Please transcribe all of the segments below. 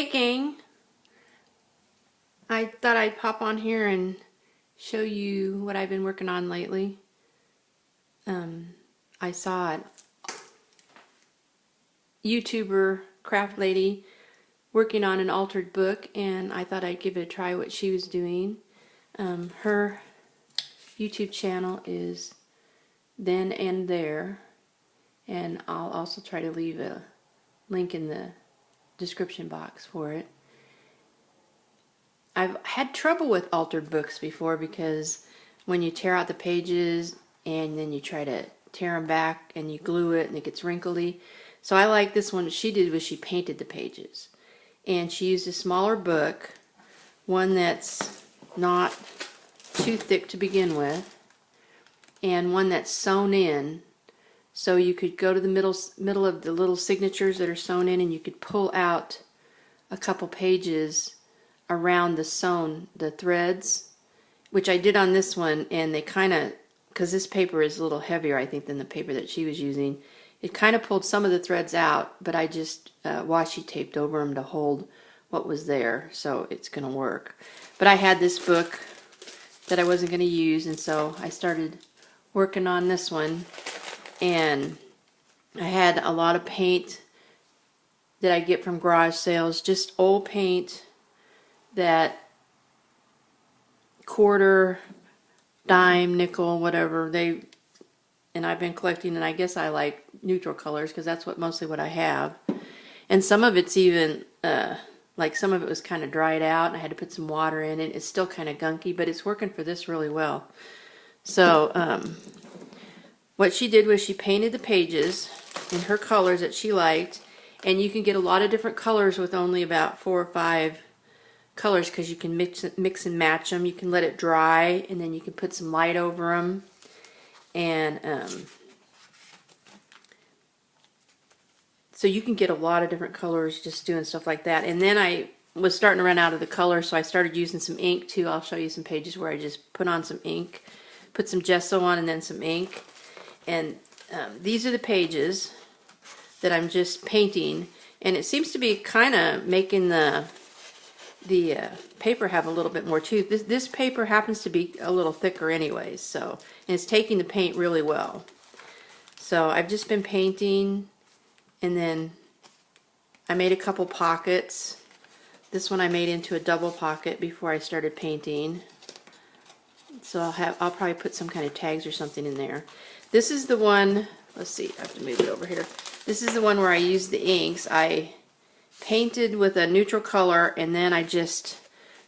Hey gang, I thought I'd pop on here and show you what I've been working on lately. I saw a YouTuber craft lady working on an altered book, and I thought I'd give it a try what she was doing. Her YouTube channel is Then and There, and I'll also try to leave a link in the description box for it. I've had trouble with altered books before because when you tear out the pages and then you try to tear them back and you glue it and it gets wrinkly. So I like this one. What she did was she painted the pages. And she used a smaller book, one that's not too thick to begin with, and one that's sewn in. So you could go to the middle of the little signatures that are sewn in, and you could pull out a couple pages around the threads, which I did on this one, and they kind of, because this paper is a little heavier I think than the paper that she was using, it kind of pulled some of the threads out, but I just washi taped over them to hold what was there, so it's going to work. But I had this book that I wasn't going to use, and so I started working on this one, and I had a lot of paint that I get from garage sales, just old paint that quarter, dime, nickel, whatever, and I've been collecting, and I guess I like neutral colors because that's mostly what I have. And some of it's even like some of it was kind of dried out and I had to put some water in it. It's still kind of gunky, but it's working for this really well. So what she did was she painted the pages in her colors that she liked, and you can get a lot of different colors with only about 4 or 5 colors because you can mix and match them. You can let it dry and then you can put some light over them, and so you can get a lot of different colors just doing stuff like that. And then I was starting to run out of the color, so I started using some ink too. I'll show you some pages where I just put on some ink, put some gesso on, and then some ink. And these are the pages that I'm just painting, and it seems to be kind of making the paper have a little bit more too. This paper happens to be a little thicker anyways, so, and it's taking the paint really well. So I've just been painting, and then I made a couple pockets. This one I made into a double pocket before I started painting. So I'll probably put some kind of tags or something in there. This is the one, let's see, I have to move it over here. This is the one where I used the inks. I painted with a neutral color, and then I just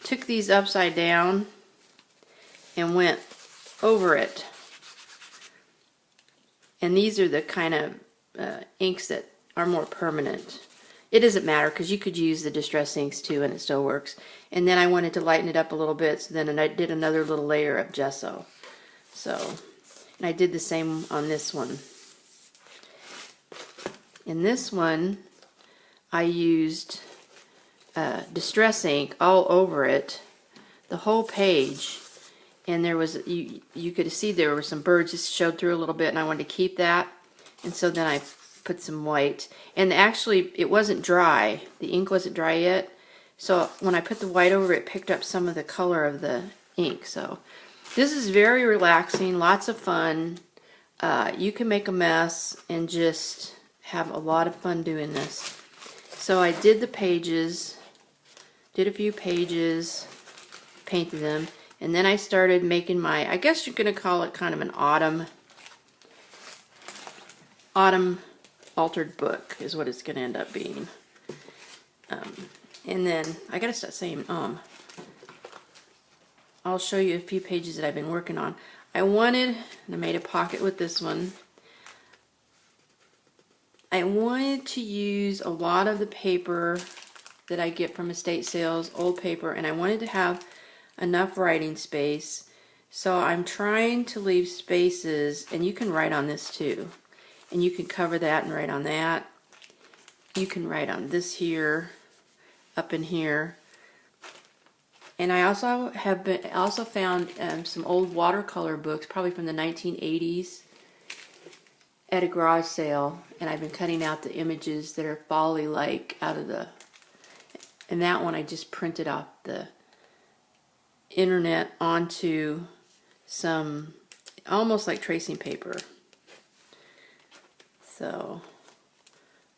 took these upside down and went over it. And these are the kind of inks that are more permanent. It doesn't matter because you could use the distress inks too and it still works. And then I wanted to lighten it up a little bit, so then I did another little layer of gesso. So, and I did the same on this one. In this one I used distress ink all over it, the whole page, and there was, you could see there were some birds just showed through a little bit, and I wanted to keep that, and so then I put some white, and actually it wasn't dry, the ink wasn't dry yet, so when I put the white over it, picked up some of the color of the ink. So this is very relaxing, lots of fun. You can make a mess and just have a lot of fun doing this. So I did the pages, did a few pages, painted them, and then I started making my, I guess you're going to call it kind of an autumn altered book is what it's going to end up being. And then I got to start saying I'll show you a few pages that I've been working on. I wanted, and I made a pocket with this one, I wanted to use a lot of the paper that I get from estate sales, old paper, and I wanted to have enough writing space. So I'm trying to leave spaces, and you can write on this too. And you can cover that and write on that. You can write on this here, up in here. And I also found some old watercolor books, probably from the 1980s. At a garage sale, and I've been cutting out the images that are folly-like out of the And that one I just printed off the internet onto some, almost like tracing paper. So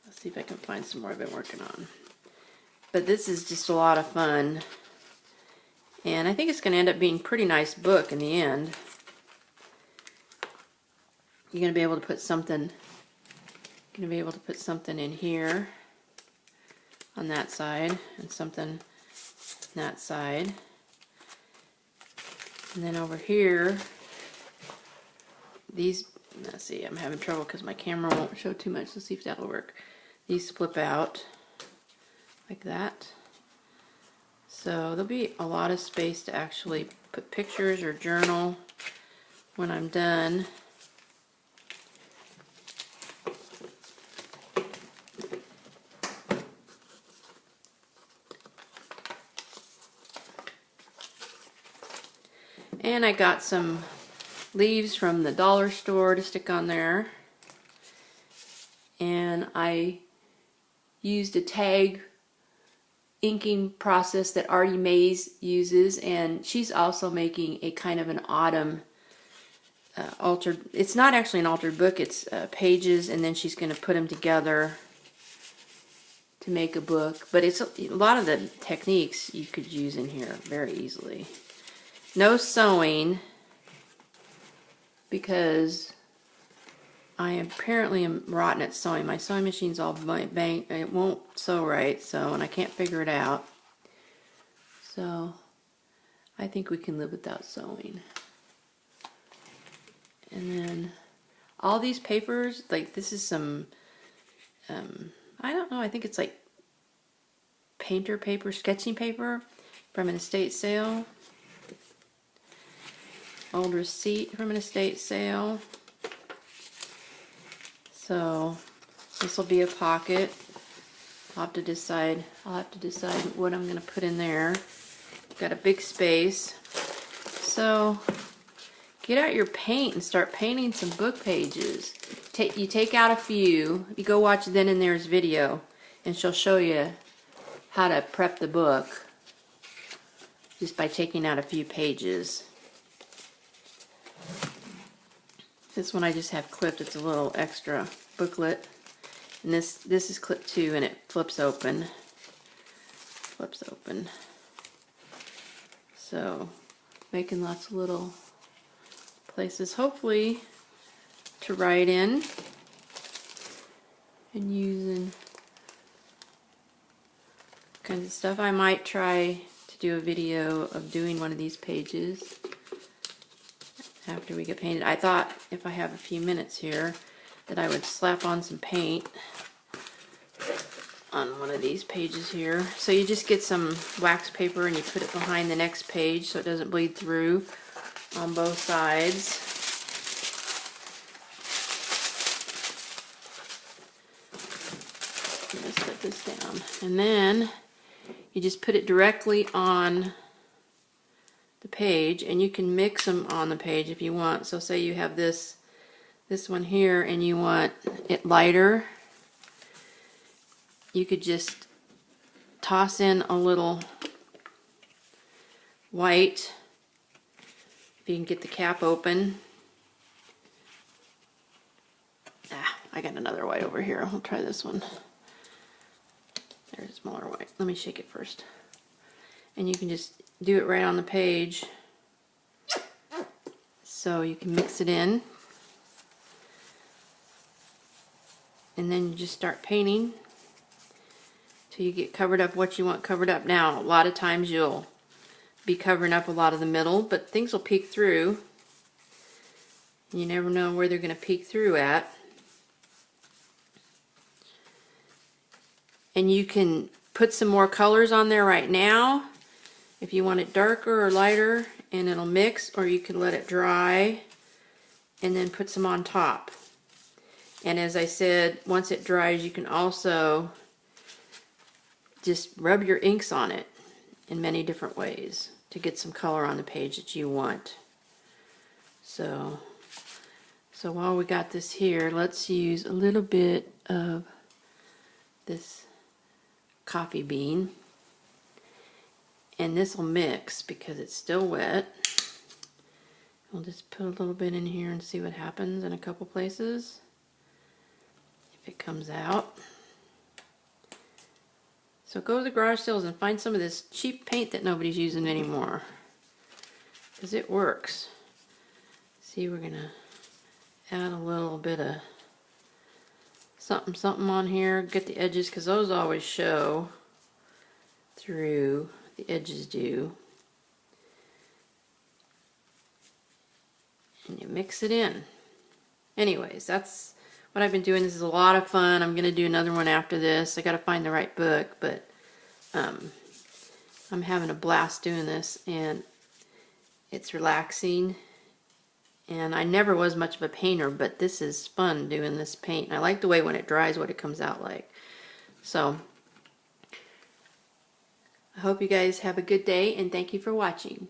let's see if I can find some more I've been working on. But this is just a lot of fun. And I think it's going to end up being a pretty nice book in the end. You're going to be able to put something, in here on that side, and something on that side. And then over here, these, let's see, I'm having trouble because my camera won't show too much. Let's see if that'll work. These flip out like that. So there'll be a lot of space to actually put pictures or journal when I'm done. And I got some leaves from the dollar store to stick on there. And I used a tag inking process that Artie Mays uses, and she's also making a kind of an autumn altered, it's not actually an altered book, it's pages, and then she's going to put them together to make a book. But it's a lot of the techniques you could use in here very easily. No sewing, because I apparently am rotten at sewing. My sewing machine's all bang, it won't sew right, so, and I can't figure it out. So I think we can live without sewing. And then all these papers, like this is some, I don't know, I think it's like painter paper, sketching paper from an estate sale. Old receipt from an estate sale. So this will be a pocket. I'll have to decide what I'm going to put in there. Got a big space. So get out your paint and start painting some book pages. You take out a few. You go watch Then and There's video, and she'll show you how to prep the book just by taking out a few pages. This one I just have clipped. It's a little extra booklet. And this is clipped too, and it flips open. So making lots of little places, hopefully, to write in, and using kinds of stuff. I might try to do a video of doing one of these pages after we get painted. I thought if I have a few minutes here that I would slap on some paint on one of these pages here. So you just get some wax paper and you put it behind the next page so it doesn't bleed through on both sides. Let's put this down. And then you just put it directly on the page, and you can mix them on the page if you want. So say you have this one here and you want it lighter, you could just toss in a little white, if you can get the cap open. I got another white over here. I'll try this one. There's a smaller white. Let me shake it first. And you can just do it right on the page. So you can mix it in. And then you just start painting till you get covered up what you want covered up. Now, a lot of times you'll be covering up a lot of the middle, but things will peek through. You never know where they're going to peek through at. And you can put some more colors on there right now if you want it darker or lighter, and it'll mix, or you can let it dry and then put some on top. And as I said, once it dries, you can also just rub your inks on it in many different ways to get some color on the page that you want. So while we got this here, let's use a little bit of this coffee bean. And this will mix because it's still wet. We'll just put a little bit in here and see what happens in a couple places. If it comes out. So go to the garage sales and find some of this cheap paint that nobody's using anymore. Because it works. See, we're going to add a little bit of something on here. Get the edges, because those always show through. The edges do. And you mix it in. Anyways, that's what I've been doing. This is a lot of fun. I'm going to do another one after this. I got to find the right book, but I'm having a blast doing this, and it's relaxing. And I never was much of a painter, but this is fun doing this paint. And I like the way when it dries what it comes out like. So I hope you guys have a good day, and thank you for watching.